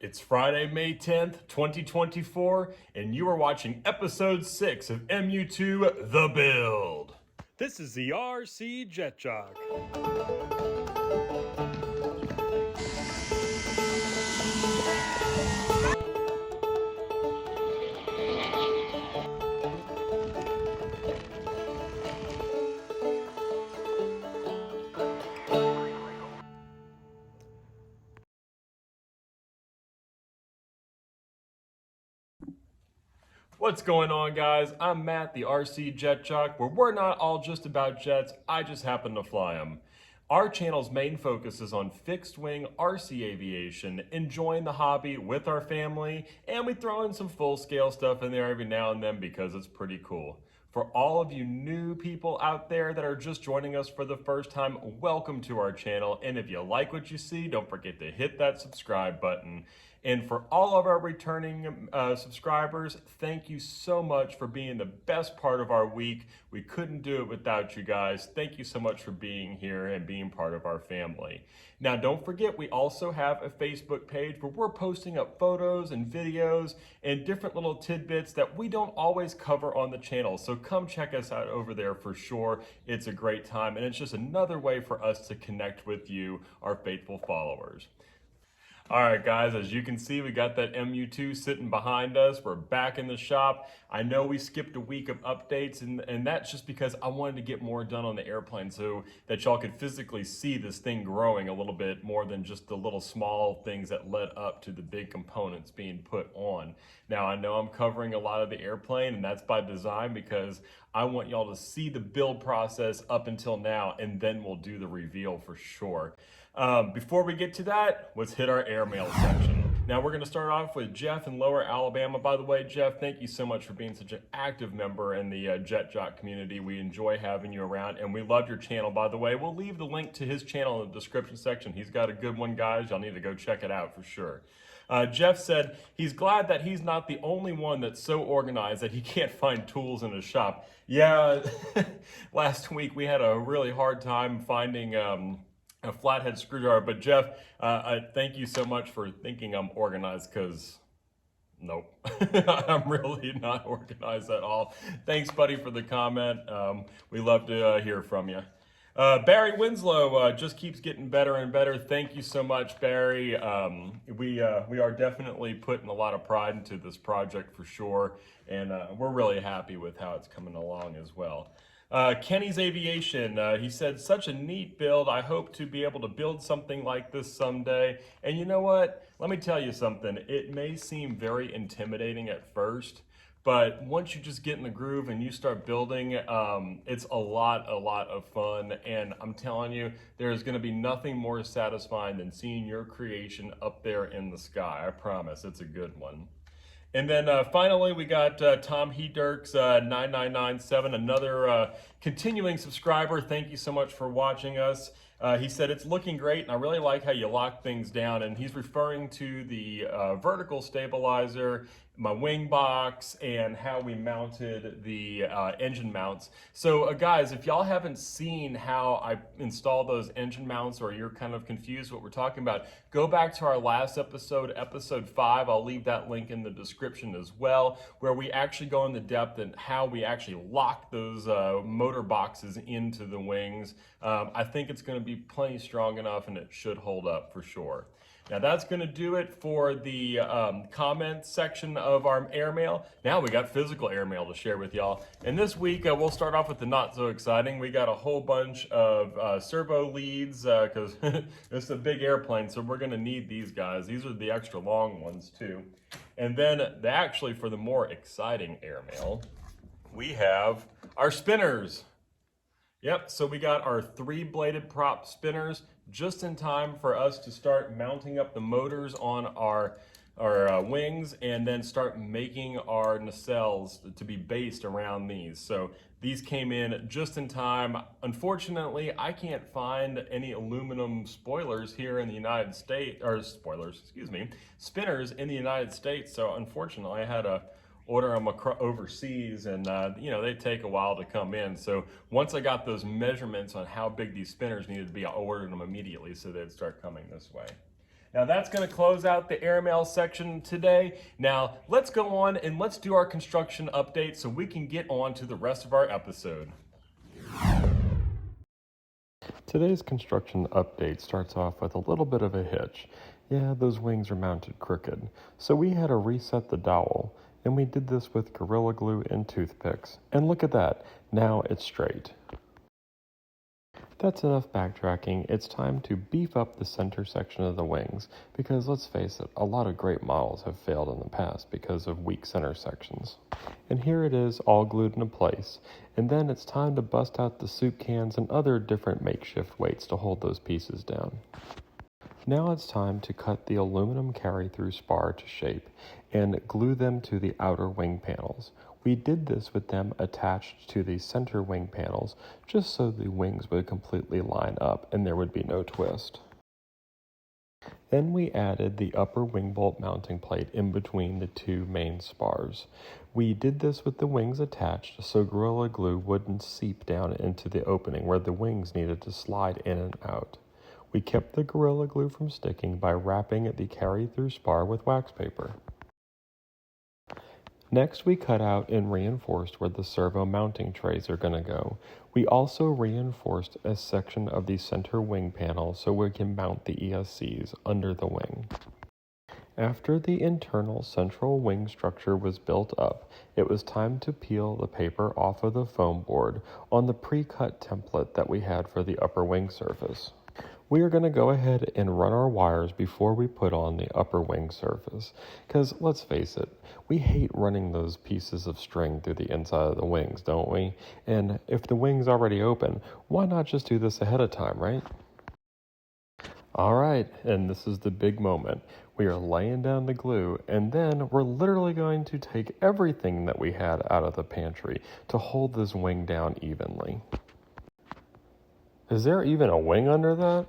It's Friday, May 10th, 2024, and you are watching episode 6 of MU-2 The Build. This is the RC Jet Jock. What's going on, guys? I'm Matt, the RC Jet Jock, where we're not all just about jets, I just happen to fly them. Our channel's main focus is on fixed-wing RC aviation, enjoying the hobby with our family, and we throw in some full-scale stuff in there every now and then because it's pretty cool. For all of you new people out there that are just joining us for the first time, welcome to our channel. And if you like what you see, don't forget to hit that subscribe button. And for all of our returning subscribers, thank you so much for being the best part of our week. We couldn't do it without you guys. Thank you so much for being here and being part of our family. Now, don't forget, we also have a Facebook page where we're posting up photos and videos and different little tidbits that we don't always cover on the channel. So come check us out over there for sure. It's a great time, and it's just another way for us to connect with you, our faithful followers. All right, guys, as you can see, we got that MU-2 sitting behind us. We're back in the shop. I know we skipped a week of updates, and that's just because I wanted to get more done on the airplane so that y'all could physically see this thing growing a little bit more than just the little small things that led up to the big components being put on. Now, I know I'm covering a lot of the airplane, and that's by design because I want y'all to see the build process up until now, and then we'll do the reveal for sure. Before we get to that, let's hit our airmail section. Now we're going to start off with Jeff in Lower Alabama. By the way, Jeff, thank you so much for being such an active member in the Jet Jock community. We enjoy having you around, and we love your channel, by the way. We'll leave the link to his channel in the description section. He's got a good one, guys. Y'all need to go check it out for sure. Jeff said he's glad that he's not the only one that's so organized that he can't find tools in his shop. Yeah, last week we had a really hard time finding a flathead screwdriver, but Jeff, thank you so much for thinking I'm organized, because nope, I'm really not organized at all. Thanks, buddy, for the comment. We love to hear from you. Barry Winslow just keeps getting better and better. Thank you so much, Barry. We are definitely putting a lot of pride into this project for sure, and we're really happy with how it's coming along as well. Kenny's Aviation, he said, such a neat build. I hope to be able to build something like this someday. And you know what? Let me tell you something. It may seem very intimidating at first, but once you just get in the groove and you start building, it's a lot of fun. And I'm telling you, there's going to be nothing more satisfying than seeing your creation up there in the sky. I promise, it's a good one. And then finally, we got Tom Hedirks 9997, another continuing subscriber. Thank you so much for watching us. He said, it's looking great, and I really like how you lock things down. And he's referring to the vertical stabilizer, my wing box, and how we mounted the engine mounts. So guys, if y'all haven't seen how I install those engine mounts, or you're kind of confused what we're talking about, go back to our last episode, episode 5. I'll leave that link in the description as well, where we actually go into depth and how we actually lock those motor boxes into the wings. I think it's going to be plenty strong enough, and it should hold up for sure. Now that's going to do it for the comments section of our airmail. Now we got physical airmail to share with y'all. And this week we'll start off with the not so exciting. We got a whole bunch of servo leads because it's a big airplane, so we're going to need these guys. These are the extra long ones too. And then actually for the more exciting airmail, we have our spinners. Yep, so we got our 3-bladed prop spinners just in time for us to start mounting up the motors on our wings, and then start making our nacelles to be based around these. So these came in just in time. Unfortunately, I can't find any aluminum spoilers here in the United States, or spoilers, excuse me, spinners in the United States. So unfortunately, I had to order them overseas, and you know, they take a while to come in. So once I got those measurements on how big these spinners needed to be, I ordered them immediately so they'd start coming this way. Now that's going to close out the airmail section today. Now let's go on and let's do our construction update so we can get on to the rest of our episode. Today's construction update starts off with a little bit of a hitch. Yeah, those wings are mounted crooked, so we had to reset the dowel, and we did this with Gorilla Glue and toothpicks. And look at that, now it's straight. That's enough backtracking. It's time to beef up the center section of the wings, because let's face it, a lot of great models have failed in the past because of weak center sections. And here it is, all glued into place. And then it's time to bust out the soup cans and other different makeshift weights to hold those pieces down. Now it's time to cut the aluminum carry-through spar to shape and glue them to the outer wing panels. We did this with them attached to the center wing panels just so the wings would completely line up and there would be no twist. Then we added the upper wing bolt mounting plate in between the two main spars. We did this with the wings attached so Gorilla Glue wouldn't seep down into the opening where the wings needed to slide in and out. We kept the Gorilla Glue from sticking by wrapping the carry-through spar with wax paper. Next, we cut out and reinforced where the servo mounting trays are going to go. We also reinforced a section of the center wing panel so we can mount the ESCs under the wing. After the internal central wing structure was built up, it was time to peel the paper off of the foam board on the pre-cut template that we had for the upper wing surface. We are going to go ahead and run our wires before we put on the upper wing surface, because let's face it, we hate running those pieces of string through the inside of the wings, don't we? And if the wing's already open, why not just do this ahead of time, right? All right, and this is the big moment. We are laying down the glue, and then we're literally going to take everything that we had out of the pantry to hold this wing down evenly. Is there even a wing under that?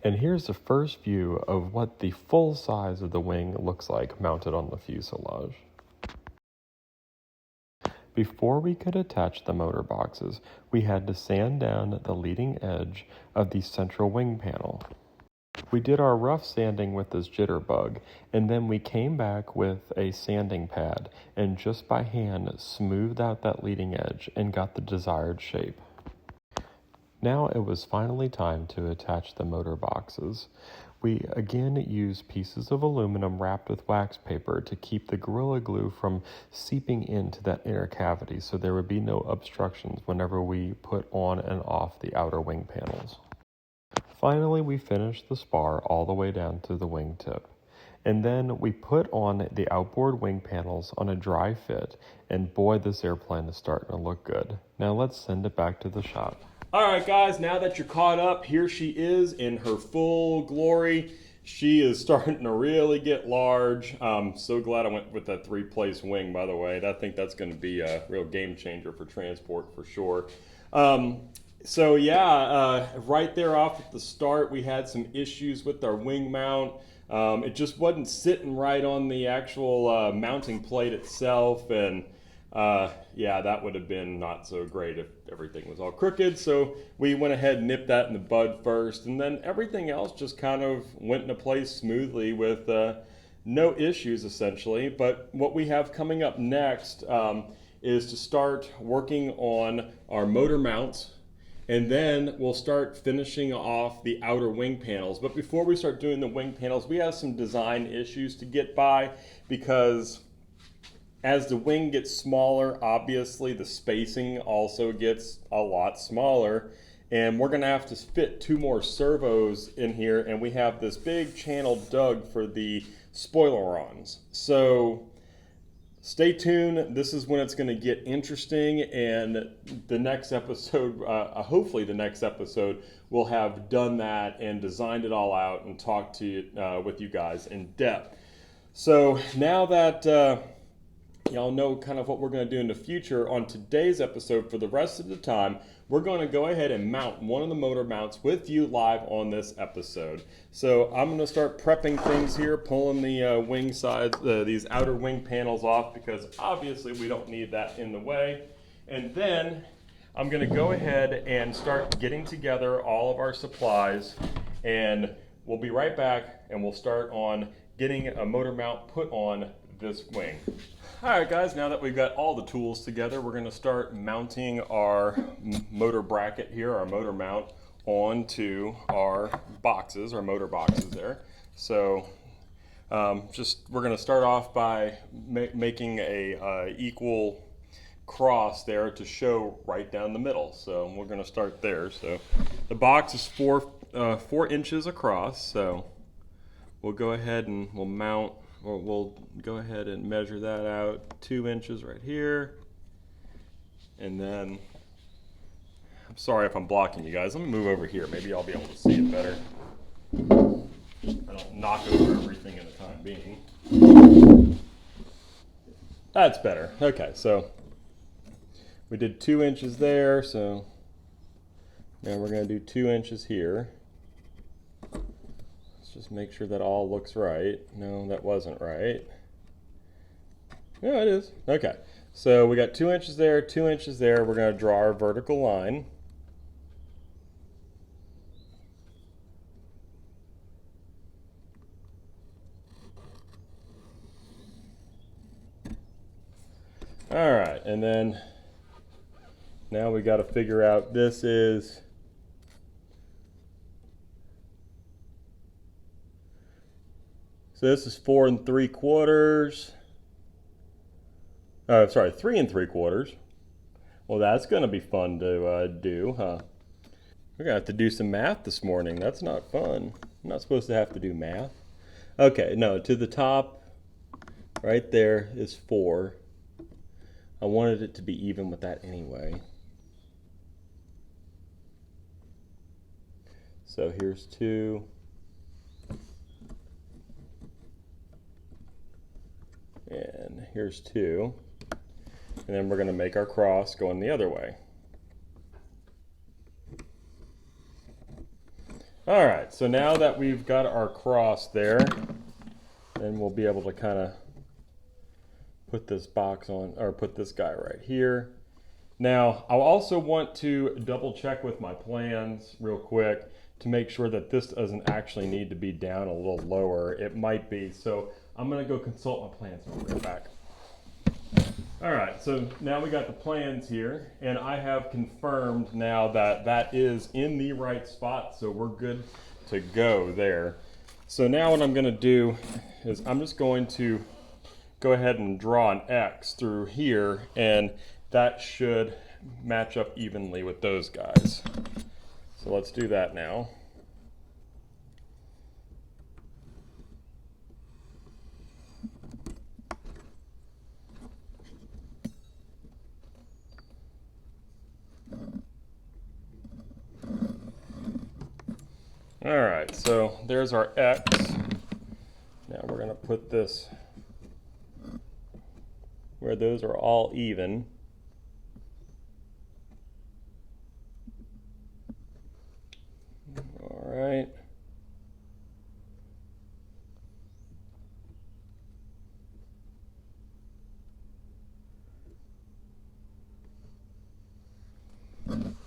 And here's the first view of what the full size of the wing looks like mounted on the fuselage. Before we could attach the motor boxes, we had to sand down the leading edge of the central wing panel. We did our rough sanding with this jitterbug, and then we came back with a sanding pad and just by hand smoothed out that leading edge and got the desired shape. Now it was finally time to attach the motor boxes. We again used pieces of aluminum wrapped with wax paper to keep the Gorilla Glue from seeping into that inner cavity so there would be no obstructions whenever we put on and off the outer wing panels. Finally, we finished the spar all the way down to the wing tip. And then we put on the outboard wing panels on a dry fit, and boy, this airplane is starting to look good. Now let's send it back to the shop. All right, guys, now that you're caught up, here she is in her full glory. She is starting to really get large. I'm so glad I went with that three-place wing, by the way. I think that's going to be a real game changer for transport for sure. So yeah, right there off at the start, we had some issues with our wing mount. It just wasn't sitting right on the actual mounting plate itself, and yeah, that would have been not so great if everything was all crooked. So we went ahead and nipped that in the bud first, and then everything else just kind of went into place smoothly with no issues essentially. But what we have coming up next is to start working on our motor mounts, and then we'll start finishing off the outer wing panels. But before we start doing the wing panels, we have some design issues to get by, because as the wing gets smaller, obviously the spacing also gets a lot smaller, and we're gonna have to fit 2 more servos in here, and we have this big channel dug for the spoilerons. So stay tuned. This is when it's going to get interesting, and the next episode, hopefully the next episode, we'll have done that and designed it all out and talked to with you guys in depth. So now that y'all know kind of what we're going to do in the future, on today's episode, for the rest of the time, we're going to go ahead and mount one of the motor mounts with you live on this episode. So I'm going to start prepping things here, pulling the wing sides, these outer wing panels off, because obviously we don't need that in the way. And then I'm going to go ahead and start getting together all of our supplies, and we'll be right back and we'll start on getting a motor mount put on this wing. All right guys, now that we've got all the tools together, we're gonna start mounting our motor bracket here, our motor mount, onto our boxes, our motor boxes there. So we're gonna start off by making a equal cross there to show right down the middle. So we're gonna start there. So the box is 4 inches across, so we'll go ahead and we'll mount, or we'll go ahead and measure that out 2 inches right here. And then, I'm sorry if I'm blocking you guys. Let me move over here. Maybe I'll be able to see it better. I don't knock over everything in the time being. That's better. Okay, so we did 2 inches there, so now we're going to do 2 inches here. Let's just make sure that all looks right. No, that wasn't right. Yeah, it is. Okay, so we got 2 inches there, 2 inches there. We're going to draw our vertical line. All right, and then now we got to figure out this is this is 4 3/4. Sorry, 3 3/4. Well, that's going to be fun to do, huh? We're going to have to do some math this morning. That's not fun. I'm not supposed to have to do math. Okay, no, to the top, right there is 4. I wanted it to be even with that anyway. So here's 2. And here's 2. And then we're going to make our cross going the other way. All right, so now that we've got our cross there, then we'll be able to kind of put this box on, or put this guy right here. Now, I'll also want to double check with my plans real quick to make sure that this doesn't actually need to be down a little lower. It might be, so I'm gonna go consult my plans and I'll be right back. All right, so now we got the plans here, and I have confirmed now that that is in the right spot, so we're good to go there. So now what I'm gonna do is I'm just going to go ahead and draw an X through here, and that should match up evenly with those guys. So let's do that now. All right, so there's our X. Now we're gonna put this where those are all even. All right.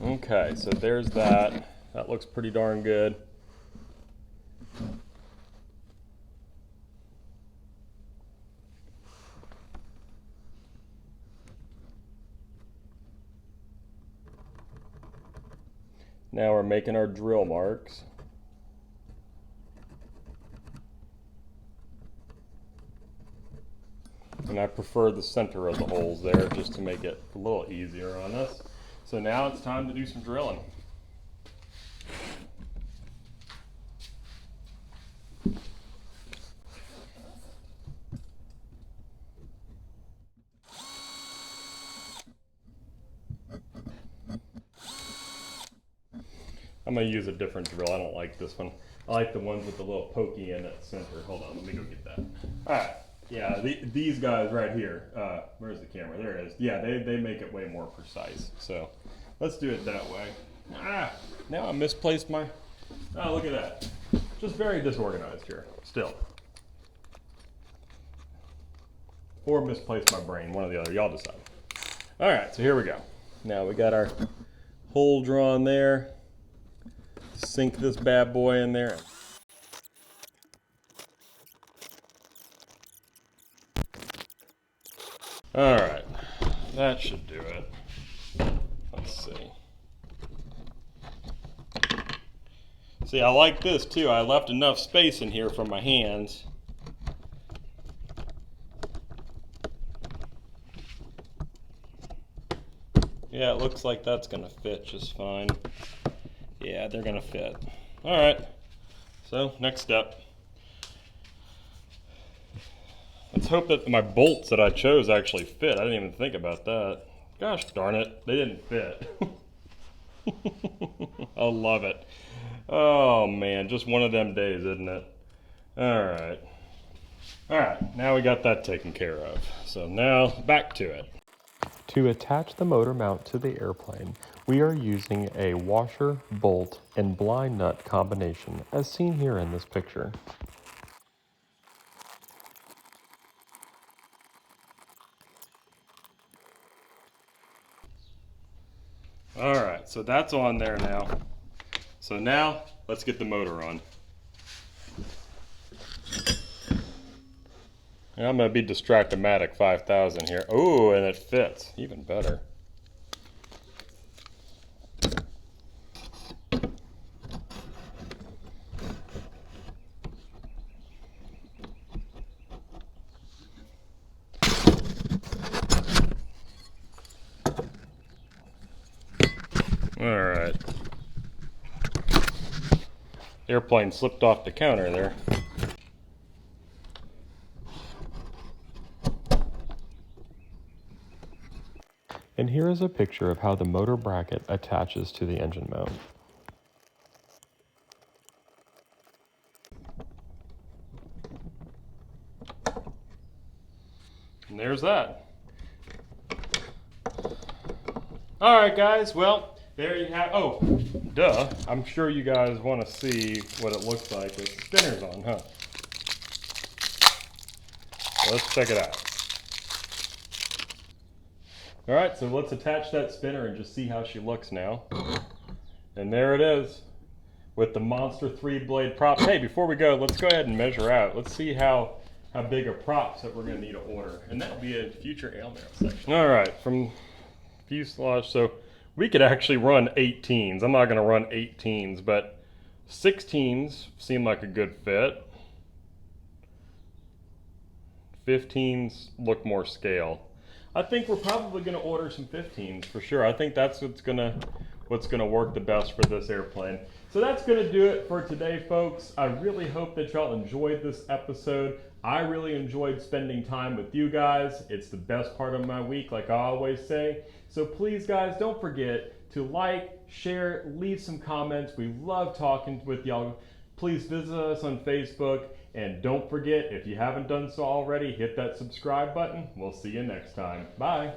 Okay, so there's that. That looks pretty darn good. Now we're making our drill marks. And I prefer the center of the holes there just to make it a little easier on us. So now it's time to do some drilling. I'm gonna use a different drill. I don't like this one. I like the ones with the little pokey in at the center. Hold on, let me go get that. All right, yeah, these guys right here. Where's the camera? There it is. Yeah, they make it way more precise. So let's do it that way. Now I misplaced my, oh, look at that. Just very disorganized here, still. Or misplaced my brain, one or the other, y'all decide. All right, so here we go. Now we got our hole drawn there. Sink this bad boy in there. All right, that should do it. Let's see. See, I like this too. I left enough space in here for my hands. Yeah, it looks like that's gonna fit just fine. Yeah, they're gonna fit. All right, so next step. Let's hope that my bolts that I chose actually fit. I didn't even think about that. Gosh darn it, they didn't fit. I love it. Oh man, just one of them days, isn't it? All right. All right, now we got that taken care of. So now back to it. To attach the motor mount to the airplane, we are using a washer, bolt, and blind nut combination as seen here in this picture. All right, so that's on there now. So now let's get the motor on. And I'm gonna be Distractomatic 5000 here. Oh, and it fits, even better. All right. Airplane slipped off the counter there. And here is a picture of how the motor bracket attaches to the engine mount. And there's that. All right, guys, well, there you have, oh, duh. I'm sure you guys want to see what it looks like with spinners on, huh? So let's check it out. All right, so let's attach that spinner and just see how she looks now. And there it is with the monster 3-blade prop. Hey, before we go, let's go ahead and measure out. Let's see how big of props that we're gonna need to order. And that'll be a future ailmail section. All right, from fuselage, so we could actually run 18s. I'm not gonna run 18s, but 16s seem like a good fit. 15s look more scale. I think we're probably going to order some 15s for sure. I think that's what's going to work the best for this airplane. So that's going to do it for today, folks. I really hope that y'all enjoyed this episode. I really enjoyed spending time with you guys. It's the best part of my week, like I always say. So please, guys, don't forget to like, share, leave some comments. We love talking with y'all. Please visit us on Facebook. And don't forget, if you haven't done so already, hit that subscribe button. We'll see you next time. Bye.